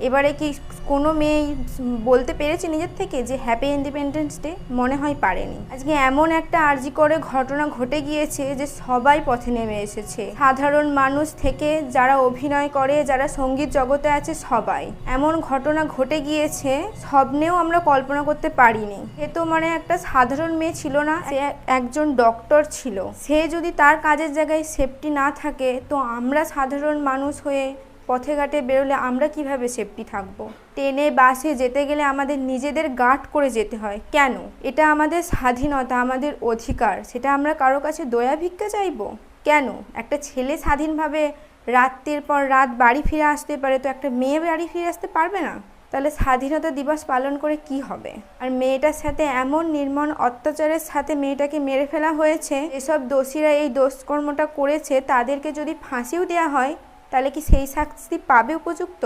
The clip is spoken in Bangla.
এবারে কি কোনো মেয়ে বলতে পেরেছে নিজের থেকে যে হ্যাপি ইন্ডিপেন্ডেন্স ডে? মনে হয় পারেনি। আজকে এমন একটা আরজিকরে ঘটনা ঘটে গিয়েছে যে সবাই পথে নেমে এসেছে, সাধারণ মানুষ থেকে যারা অভিনয় করে, যারা সঙ্গীত জগতে আছে সবাই। এমন ঘটনা ঘটে গিয়েছে স্বপ্নেও আমরা কল্পনা করতে পারিনি। সে তো মানে একটা সাধারণ মেয়ে ছিল না, সে একজন ডক্টর ছিল। সে যদি তার কাজের জায়গায় সেফটি না থাকে, তো আমরা সাধারণ মানুষ হয়ে পথে ঘাটে বেরোলে আমরা কিভাবে সেফটি থাকবো? ট্রেনে বাসে যেতে গেলে আমাদের নিজেদের গার্ড করে যেতে হয় কেন? এটা আমাদের স্বাধীনতা, আমাদের অধিকার। সেটা আমরা কারো কাছে দয়া ভিক্ষা চাইবো কেন? একটা ছেলে স্বাধীনভাবে রাতের পর রাত বাড়ি ফিরে আসতে পারে, তো একটা মেয়ে বাড়ি ফিরে আসতে পারবে না? তাহলে স্বাধীনতা দিবস পালন করে কি হবে? আর মেয়েটার সাথে এমন নির্মম অত্যাচারের সাথে মেয়েটাকে মেরে ফেলা হয়েছে। এসব দোষীরা এই দুষ্কর্মটা করেছে তাদেরকে যদি ফাঁসিও দেওয়া হয়, তাহলে কি সেই শাস্তি পাবে উপযুক্ত?